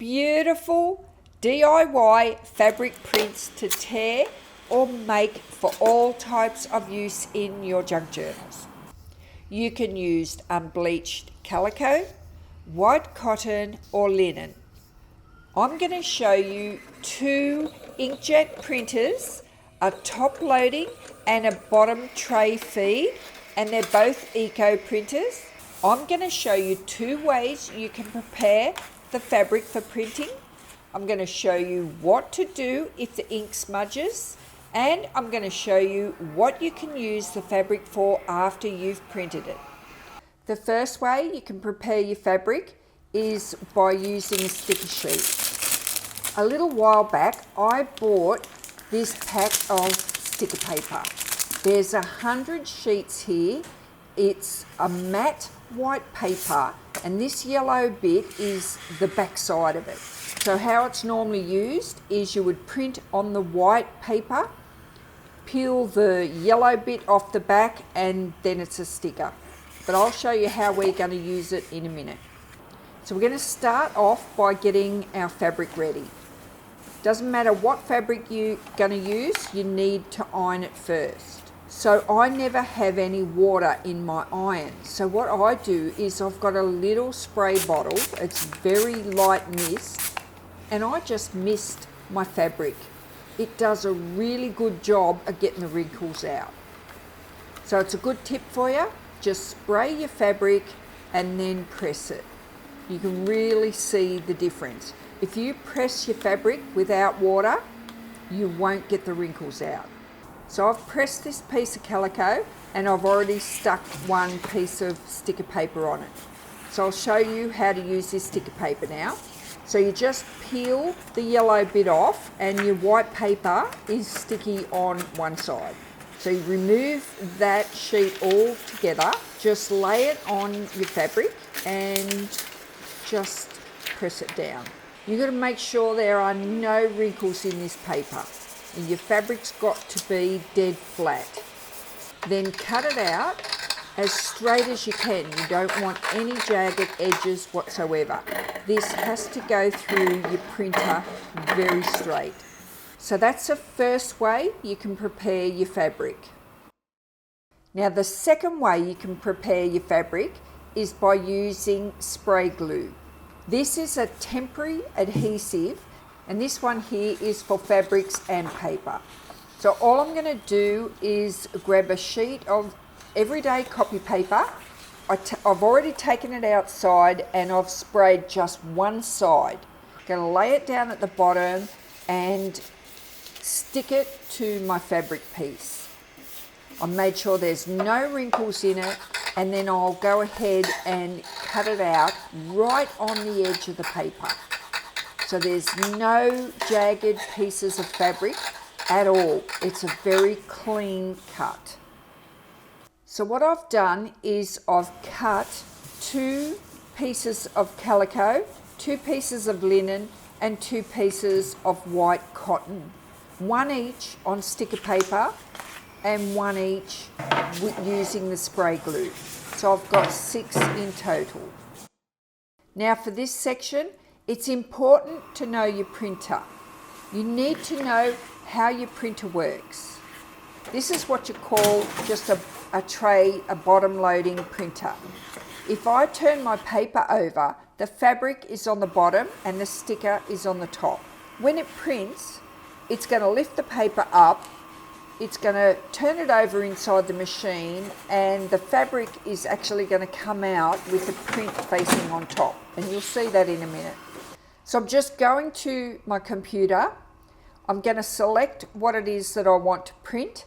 beautiful DIY fabric prints to tear or make for all types of use in your junk journals. You can use unbleached calico, white cotton or linen. I'm going to show you two inkjet printers, a top loading and a bottom tray feed, and they're both eco printers. I'm going to show you two ways you can prepare the fabric for printing. I'm going to show you what to do if the ink smudges, and I'm going to show you what you can use the fabric for after you've printed it. The first way you can prepare your fabric is by using a sticky sheet. A little while back I bought this pack of sticker paper. There's 100 sheets here. It's a matte white paper, and this yellow bit is the back side of it. So how it's normally used is you would print on the white paper, peel the yellow bit off the back, and then it's a sticker. But I'll show you how we're going to use it in a minute. So we're going to start off by getting our fabric ready. Doesn't matter what fabric you're going to use, you need to iron it first. So I never have any water in my iron. So what I do is I've got a little spray bottle, it's very light mist, and I just mist my fabric. It does a really good job of getting the wrinkles out. So it's a good tip for you. Just spray your fabric and then press it. You can really see the difference. If you press your fabric without water, you won't get the wrinkles out. So I've pressed this piece of calico and I've already stuck one piece of sticker paper on it. So I'll show you how to use this sticker paper now. So you just peel the yellow bit off and your white paper is sticky on one side. So you remove that sheet all together, just lay it on your fabric and just press it down. You've got to make sure there are no wrinkles in this paper. And your fabric's got to be dead flat. Then cut it out as straight as you can. You don't want any jagged edges whatsoever. This has to go through your printer very straight. So that's the first way you can prepare your fabric. Now the second way you can prepare your fabric is by using spray glue. This is a temporary adhesive, and this one here is for fabrics and paper. So all I'm going to do is grab a sheet of everyday copy paper. I've already taken it outside and I've sprayed just one side. I'm going to lay it down at the bottom and stick it to my fabric piece. I made sure there's no wrinkles in it, and then I'll go ahead and cut it out right on the edge of the paper. So there's no jagged pieces of fabric at all. It's a very clean cut. So what I've done is I've cut 2 pieces of calico, 2 pieces of linen and 2 pieces of white cotton. 1 each on sticker paper and 1 each using the spray glue. So I've got 6 in total. Now for this section, it's important to know your printer. You need to know how your printer works. This is what you call just a tray, a bottom loading printer. If I turn my paper over, the fabric is on the bottom and the sticker is on the top. When it prints, it's going to lift the paper up, it's going to turn it over inside the machine, and the fabric is actually going to come out with the print facing on top. And you'll see that in a minute. So I'm just going to my computer. I'm going to select what it is that I want to print,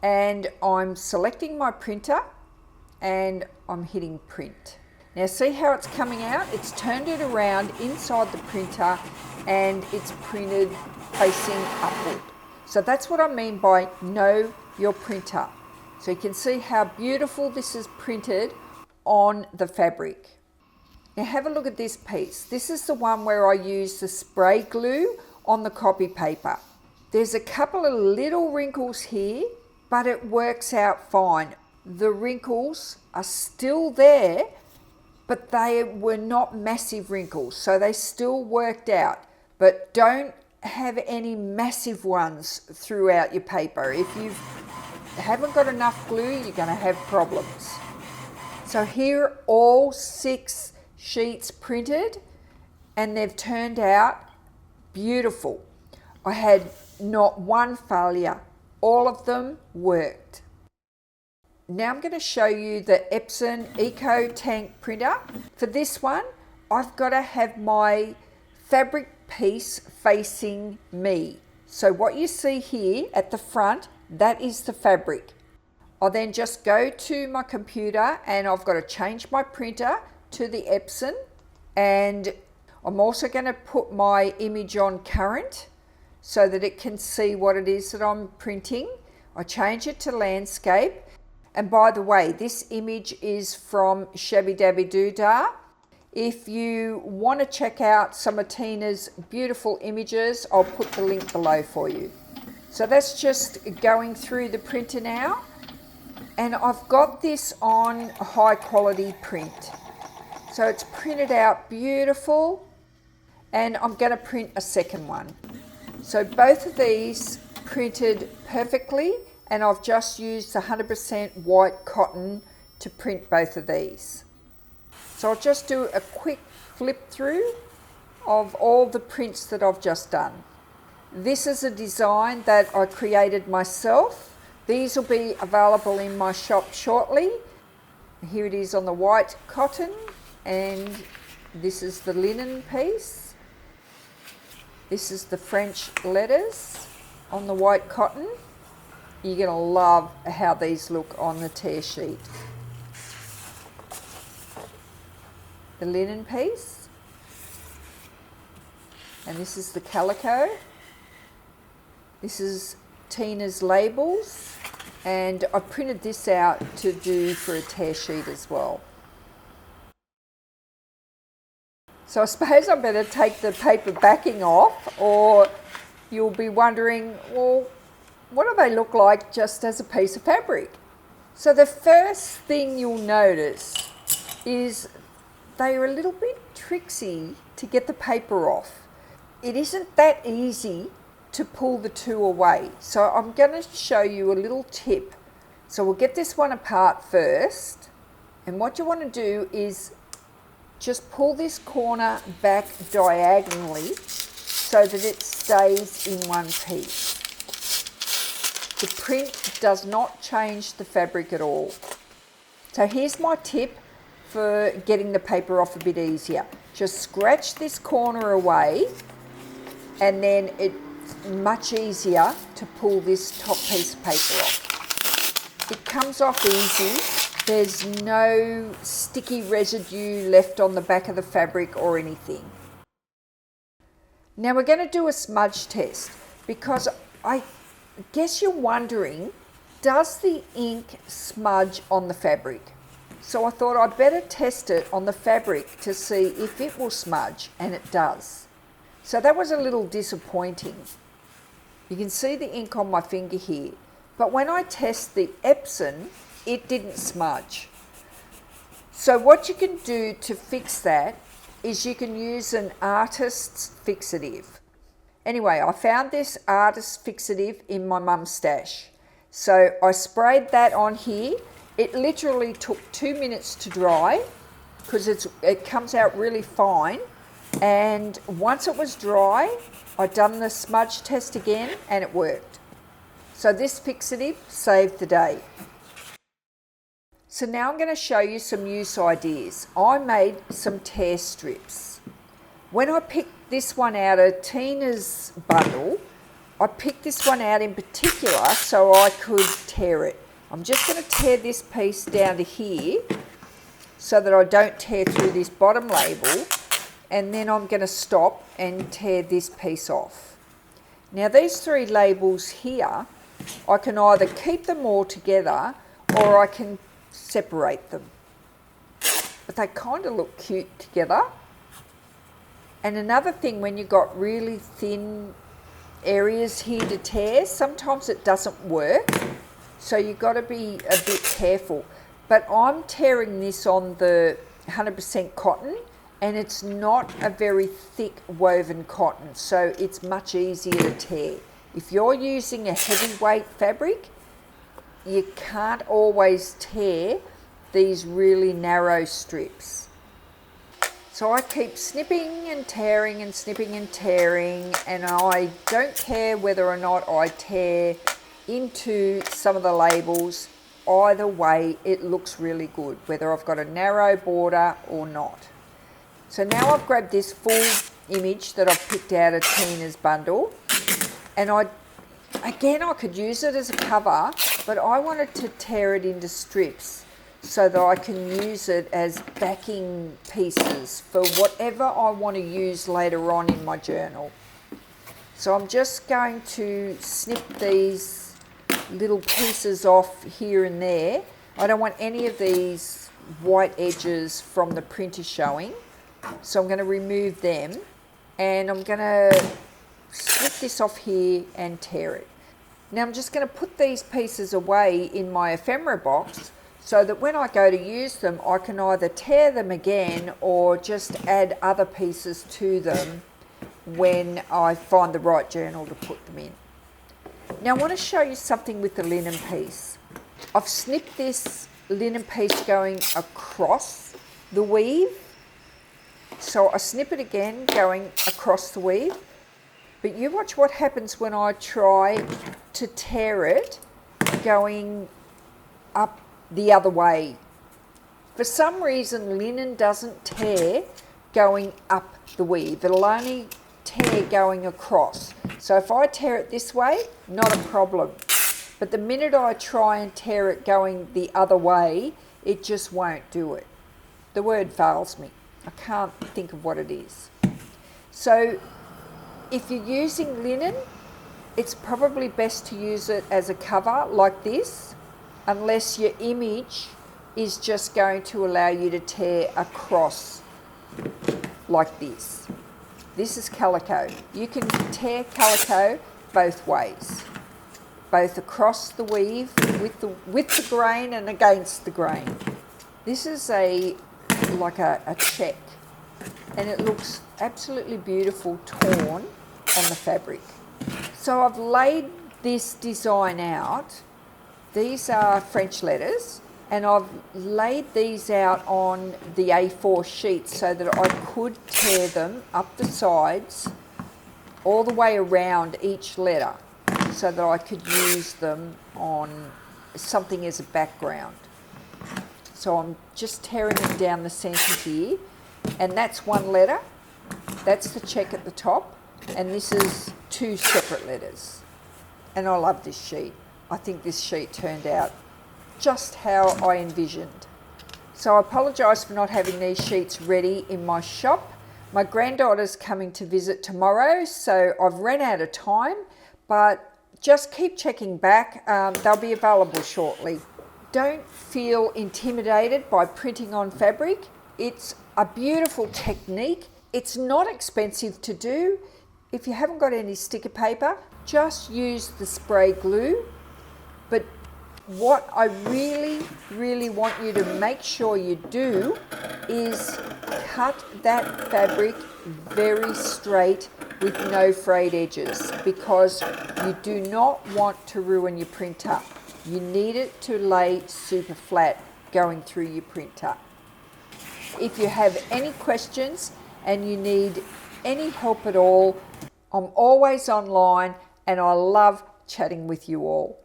and I'm selecting my printer and I'm hitting print. Now see how it's coming out? It's turned it around inside the printer and it's printed facing upward. So that's what I mean by know your printer. So you can see how beautiful this is printed on the fabric. Now have a look at this piece. This is the one where I use the spray glue on the copy paper. There's a couple of little wrinkles here, but it works out fine. The wrinkles are still there, but they were not massive wrinkles, so they still worked out. But don't have any massive ones throughout your paper. If you haven't got enough glue, you're going to have problems. So here are all 6 sheets printed, and they've turned out beautiful. I had not one failure. All of them worked. Now I'm going to show you the Epson Eco Tank printer. For this one, I've got to have my fabric piece facing me. So what you see here at the front, that is the fabric. I'll then just go to my computer and I've got to change my printer to the Epson, and I'm also going to put my image on current so that it can see what it is that I'm printing. I change it to landscape. And by the way, this image is from 𝗃𝗵𝗍. If you want to check out some of Tina's beautiful images, I'll put the link below for you. So that's just going through the printer now. And I've got this on a high quality print. So it's printed out beautiful, and I'm going to print a second one. So both of these printed perfectly, and I've just used 100% white cotton to print both of these. So I'll just do a quick flip through of all the prints that I've just done. This is a design that I created myself. These will be available in my shop shortly. Here it is on the white cotton, and this is the linen piece. This is the French letters on the white cotton. You're going to love how these look on the tear sheet. The linen piece. And this is the calico. This is Tina's labels. And I printed this out to do for a tear sheet as well. So I suppose I better take the paper backing off, or you'll be wondering, well, what do they look like just as a piece of fabric? So the first thing you'll notice is they are a little bit tricksy to get the paper off. It isn't that easy to pull the two away. So I'm going to show you a little tip. So we'll get this one apart first. And what you want to do is just pull this corner back diagonally so that it stays in one piece. The print does not change the fabric at all. So here's my tip for getting the paper off a bit easier. Just scratch this corner away, and then it's much easier to pull this top piece of paper off. It comes off easy. There's no sticky residue left on the back of the fabric or anything. Now we're going to do a smudge test, because I guess you're wondering, does the ink smudge on the fabric? So I thought I'd better test it on the fabric to see if it will smudge, and it does. So that was a little disappointing. You can see the ink on my finger here, but when I test the Epson, it didn't smudge. So what you can do to fix that is you can use an artist's fixative. Anyway, I found this artist's fixative in my mum's stash. So I sprayed that on here. It literally took 2 minutes to dry because it comes out really fine. And once it was dry, I'd done the smudge test again and it worked. So this fixative saved the day. So now I'm going to show you some use ideas. I made some tear strips. When I picked this one out of Tina's bundle, I picked this one out in particular so I could tear it. I'm just going to tear this piece down to here so that I don't tear through this bottom label, and then I'm going to stop and tear this piece off. Now these 3 labels here, I can either keep them all together or I can separate them. But they kind of look cute together. And another thing, when you've got really thin areas here to tear, sometimes it doesn't work. So you've got to be a bit careful. But I'm tearing this on the 100% cotton, and it's not a very thick woven cotton, so it's much easier to tear. If you're using a heavyweight fabric, you can't always tear these really narrow strips. So I keep snipping and tearing and snipping and tearing, and I don't care whether or not I tear into some of the labels. Either way, it looks really good, whether I've got a narrow border or not. So now I've grabbed this full image that I've picked out of Tina's bundle, and I could use it as a cover, but I wanted to tear it into strips so that I can use it as backing pieces for whatever I want to use later on in my journal. So I'm just going to snip these little pieces off here and there. I don't want any of these white edges from the printer showing, so I'm going to remove them, and I'm going to snip this off here and tear it. Now I'm just going to put these pieces away in my ephemera box so that when I go to use them, I can either tear them again or just add other pieces to them when I find the right journal to put them in. Now I want to show you something with the linen piece. I've snipped this linen piece going across the weave. So I snip it again going across the weave. But you watch what happens when I try to tear it going up the other way. For some reason, linen doesn't tear going up the weave. It'll only tear going across. So if I tear it this way, not a problem. But the minute I try and tear it going the other way, it just won't do it. The word fails me. I can't think of what it is. So if you're using linen, it's probably best to use it as a cover like this, unless your image is just going to allow you to tear across like this. This is calico. You can tear calico both ways, both across the weave with the grain and against the grain. This is like a check, and it looks absolutely beautiful torn on the fabric. So I've laid this design out. These are French letters, and I've laid these out on the A4 sheet so that I could tear them up the sides all the way around each letter so that I could use them on something as a background. So I'm just tearing them down the centre here, and that's one letter. That's the check at the top, and this is two separate letters. And I love this sheet. I think this sheet turned out just how I envisioned. So I apologise for not having these sheets ready in my shop. My granddaughter's coming to visit tomorrow, so I've run out of time, but just keep checking back. They'll be available shortly. Don't feel intimidated by printing on fabric. It's a beautiful technique. It's not expensive to do. If you haven't got any sticker paper, just use the spray glue. But what I really want you to make sure you do is cut that fabric very straight with no frayed edges, because you do not want to ruin your printer. You need it to lay super flat going through your printer. If you have any questions and you need any help at all, I'm always online and I love chatting with you all.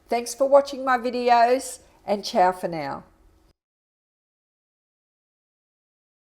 Thanks for watching my videos, and ciao for now.